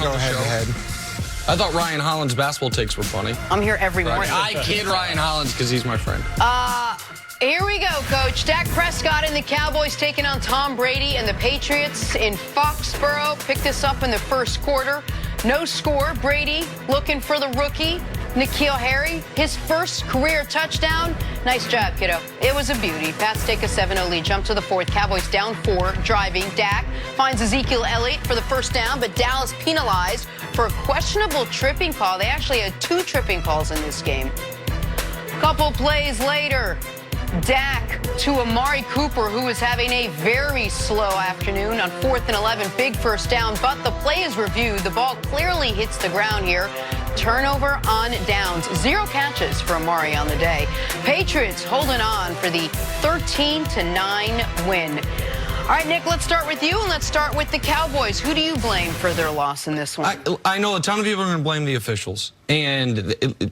on the show. Head. I thought Ryan Hollins' basketball takes were funny. I'm here every morning. I kid Ryan Hollins because he's my friend. Here we go, Coach. Dak Prescott and the Cowboys taking on Tom Brady and the Patriots in Foxborough. Picked this up in the first quarter. No score. Brady looking for the rookie, N'Keal Harry. His first career touchdown. Nice job, kiddo. It was a beauty. Pats take a 7-0 lead. Jump to the fourth. Cowboys down 4. Driving. Dak finds Ezekiel Elliott for the first down, but Dallas penalized for a questionable tripping call. They actually had 2 tripping calls in this game. Couple plays later. Dak to Amari Cooper, who is having a very slow afternoon on 4th and 11. Big first down, but the play is reviewed. The ball clearly hits the ground here. Turnover on downs. 0 catches for Amari on the day. Patriots holding on for the 13-9 win. All right, Nick, let's start with you, and let's start with the Cowboys. Who do you blame for their loss in this one? I know a ton of people are going to blame the officials. And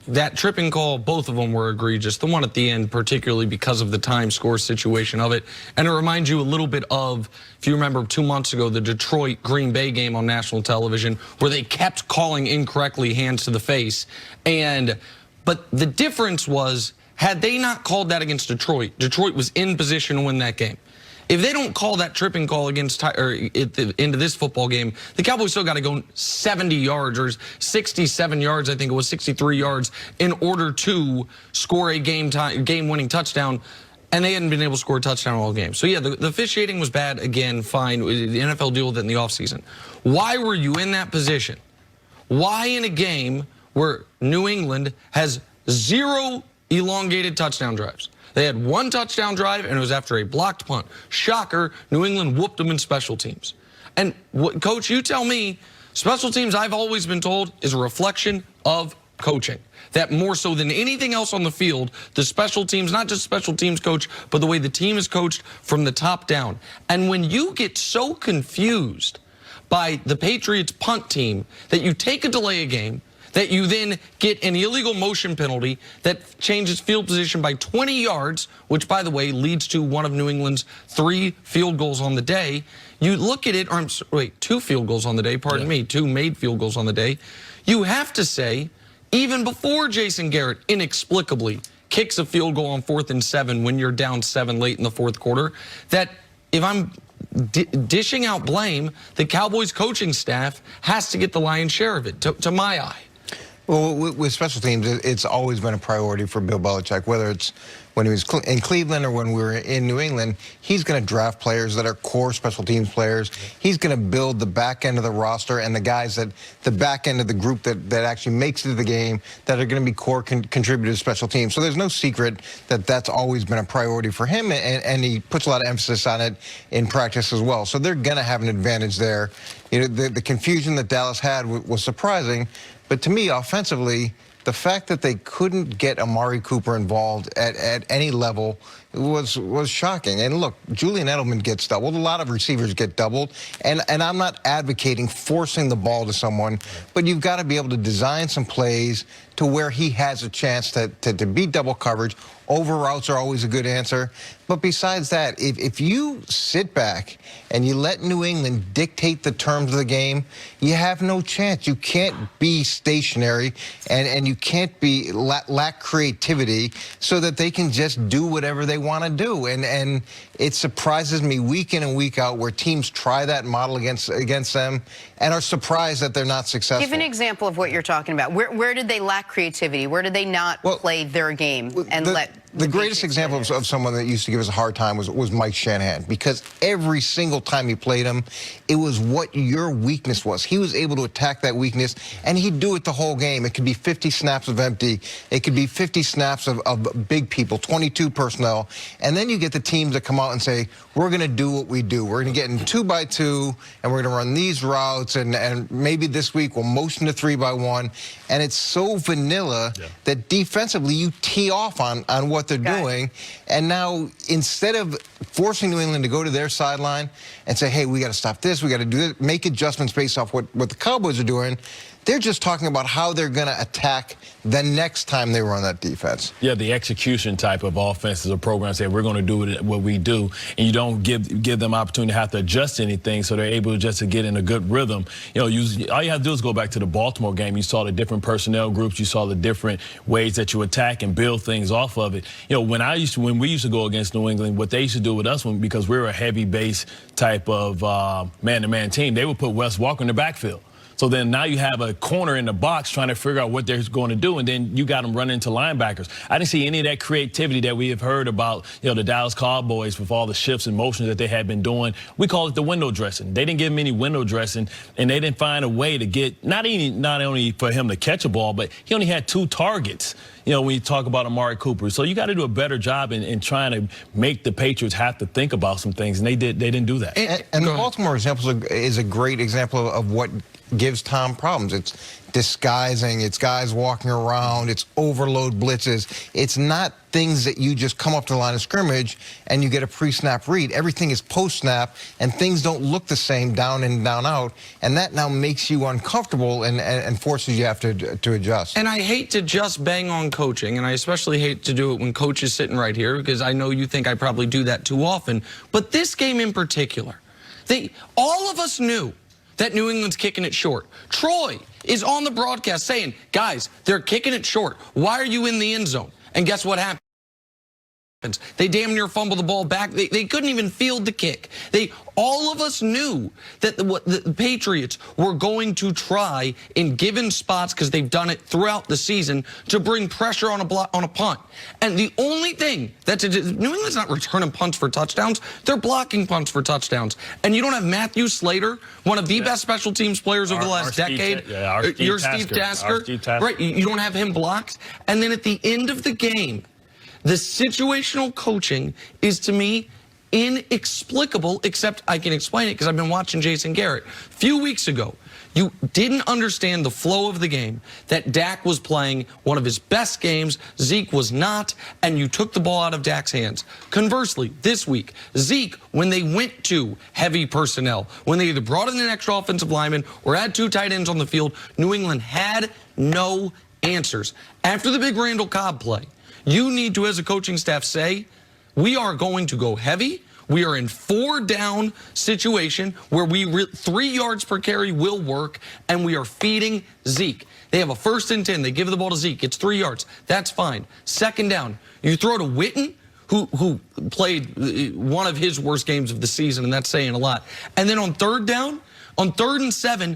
that tripping call, both of them were egregious. The one at the end, particularly because of the time score situation of it. And it reminds you a little bit of, if you remember 2 months ago, the Detroit-Green Bay game on national television, where they kept calling incorrectly hands to the face. But the difference was, had they not called that against Detroit, Detroit was in position to win that game. If they don't call that tripping call against into this football game, the Cowboys still got to go 70 yards or 67 yards, I think it was 63 yards, in order to score a game-winning touchdown, and they hadn't been able to score a touchdown all game. So, yeah, the officiating was bad. Again, fine. The NFL deal with it in the offseason. Why were you in that position? Why in a game where New England has 0 elongated touchdown drives? They had 1 touchdown drive, and it was after a blocked punt. Shocker, New England whooped them in special teams. And, Coach, you tell me, special teams, I've always been told, is a reflection of coaching. That more so than anything else on the field, the special teams, not just special teams coach, but the way the team is coached from the top down. And when you get so confused by the Patriots punt team that you take a delay a game, that you then get an illegal motion penalty that changes field position by 20 yards, which, by the way, leads to one of New England's 3 field goals on the day. You look at it, or wait, 2 field goals on the day, pardon me, 2 made field goals on the day. You have to say, even before Jason Garrett inexplicably kicks a field goal on 4th and 7 when you're down 7 late in the 4th quarter, that if I'm dishing out blame, the Cowboys coaching staff has to get the lion's share of it, to my eye. Well, with special teams, it's always been a priority for Bill Belichick, whether it's when he was in Cleveland or when we were in New England. He's going to draft players that are core special teams players. He's going to build the back end of the roster and the guys that the back end of the group that actually makes it to the game that are going to be core contributors to special teams. So there's no secret that that's always been a priority for him, and he puts a lot of emphasis on it in practice as well. So they're going to have an advantage there. You know, the confusion that Dallas had was surprising. But to me, offensively, the fact that they couldn't get Amari Cooper involved at any level was shocking. And look, Julian Edelman gets doubled. A lot of receivers get doubled. And I'm not advocating forcing the ball to someone, but you've got to be able to design some plays to where he has a chance to beat double coverage. Over routes are always a good answer. But besides that, if you sit back and you let New England dictate the terms of the game, you have no chance. You can't be stationary, and you can't be lack creativity so that they can just do whatever they want to do. And it surprises me week in and week out where teams try that model against them and are surprised that they're not successful. Give an example of what you're talking about. Where did they lack creativity? Where did they not play their game and the greatest example of someone that used to give us a hard time was Mike Shanahan, because every single time he played him, it was what your weakness was. He was able to attack that weakness, and he'd do it the whole game. It could be 50 snaps of empty. It could be 50 snaps of big people, 22 personnel. And then you get the teams that come out and say, we're going to do what we do. We're going to get in 2-by-2, and we're going to run these routes, and maybe this week we'll motion to 3-by-1. And it's so vanilla that defensively you tee off on what they're doing. And now, instead of forcing New England to go to their sideline and say, hey, we got to stop this, we got to do this, make adjustments based off what the Cowboys are doing, they're just talking about how they're going to attack the next time they run that defense. Yeah, the execution type of offenses or programs say we're going to do what we do, and you don't give them opportunity to have to adjust anything, so they're able just to get in a good rhythm. rhythm. All you have to do is go back to the Baltimore game. You saw the different personnel groups. You saw the different ways that you attack and build things off of it. When we used to go against New England, what they used to do with us, because we were a heavy base type of man-to-man team, they would put Wes Walker in the backfield. So then now you have a corner in the box trying to figure out what they're going to do, and then you got them running into linebackers. I didn't see any of that creativity that we have heard about, the Dallas Cowboys with all the shifts and motions that they had been doing. We call it the window dressing. They didn't give him any window dressing, and they didn't find a way to get not only for him to catch a ball, but he only had 2 targets. When you talk about Amari Cooper. So you got to do a better job in trying to make the Patriots have to think about some things, and they didn't do that. And the Baltimore example is a great example of what gives Tom problems. It's disguising, it's guys walking around, it's overload blitzes. It's not things that you just come up to the line of scrimmage and you get a pre-snap read. Everything is post-snap, and things don't look the same down in and down out, and that now makes you uncomfortable and forces you have to adjust. And I hate to just bang on coaching, and I especially hate to do it when coach is sitting right here, because I know you think I probably do that too often, but this game in particular, all of us knew that New England's kicking it short. Troy is on the broadcast saying, guys, they're kicking it short. Why are you in the end zone? And guess what happened? They damn near fumbled the ball back. They couldn't even field the kick. All of us knew that the Patriots were going to try in given spots, because they've done it throughout the season, to bring pressure on a punt. And the only thing New England's not returning punts for touchdowns. They're blocking punts for touchdowns. And you don't have Matthew Slater, one of the best special teams players over the last decade. Steve Tasker. Right, you don't have him blocked. And then at the end of the game, the situational coaching is, to me, inexplicable, except I can explain it because I've been watching Jason Garrett. A few weeks ago, you didn't understand the flow of the game, that Dak was playing one of his best games, Zeke was not, and you took the ball out of Dak's hands. Conversely, this week, Zeke, when they went to heavy personnel, when they either brought in an extra offensive lineman or had 2 tight ends on the field, New England had no answers. After the big Randall Cobb play, you need to, as a coaching staff, say, we are going to go heavy. We are in 4-down situation where 3 yards per carry will work, and we are feeding Zeke. They have a 1st and 10. They give the ball to Zeke. It's 3 yards. That's fine. 2nd down, you throw to Witten, who played one of his worst games of the season, and that's saying a lot. And then on 3rd down, on 3rd and 7,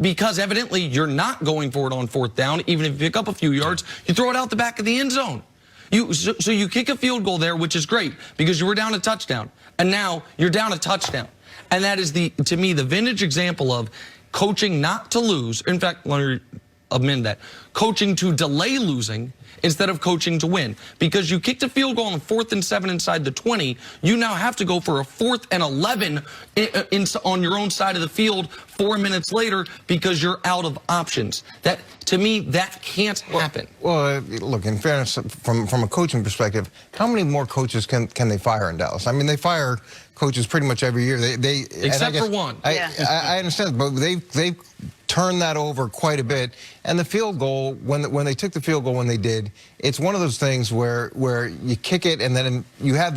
because evidently you're not going for it on 4th down, even if you pick up a few yards, you throw it out the back of the end zone. So you kick a field goal there, which is great, because you were down a touchdown, and now you're down a touchdown. And that is, to me, the vintage example of coaching not to lose. In fact, let me amend that. Coaching to delay losing instead of coaching to win. Because you kicked a field goal on 4th and 7 inside the 20, you now have to go for a 4th and 11 on your own side of the field 4 minutes later because you're out of options. That, to me, that can't happen. Well, look, in fairness, from a coaching perspective, how many more coaches can they fire in Dallas? I mean, they fire coaches pretty much every year. Except for one. I understand, but they've turned that over quite a bit. And the field goal, when they took the field goal when they did, it's one of those things where you kick it, and then you have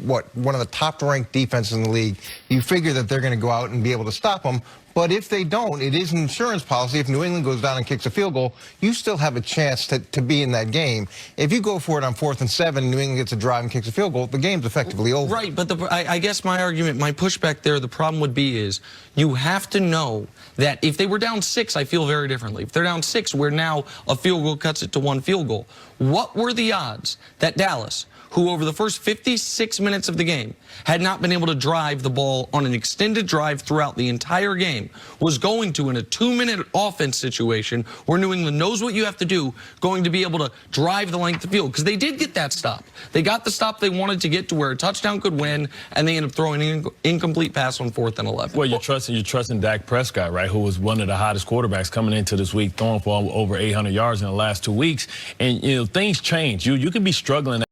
one of the top-ranked defenses in the league. You figure that they're going to go out and be able to stop them. But if they don't, it is an insurance policy. If New England goes down and kicks a field goal, you still have a chance to be in that game. If you go for it on 4th and 7, New England gets a drive and kicks a field goal, the game's effectively over. Right, but I guess my argument, my pushback there, the problem would be is you have to know that if they were down 6, I feel very differently. If they're down 6, where now a field goal cuts it to 1 field goal. What were the odds that Dallas, who over the first 56 minutes of the game had not been able to drive the ball on an extended drive throughout the entire game, was going to, in a 2-minute offense situation where New England knows what you have to do, going to be able to drive the length of the field? Because they did get that stop. They got the stop they wanted to get to where a touchdown could win, and they ended up throwing an incomplete pass on 4th and 11. Well, you're trusting Dak Prescott, right, who was one of the hottest quarterbacks coming into this week, throwing for over 800 yards in the last 2 weeks. And, things change. You can be struggling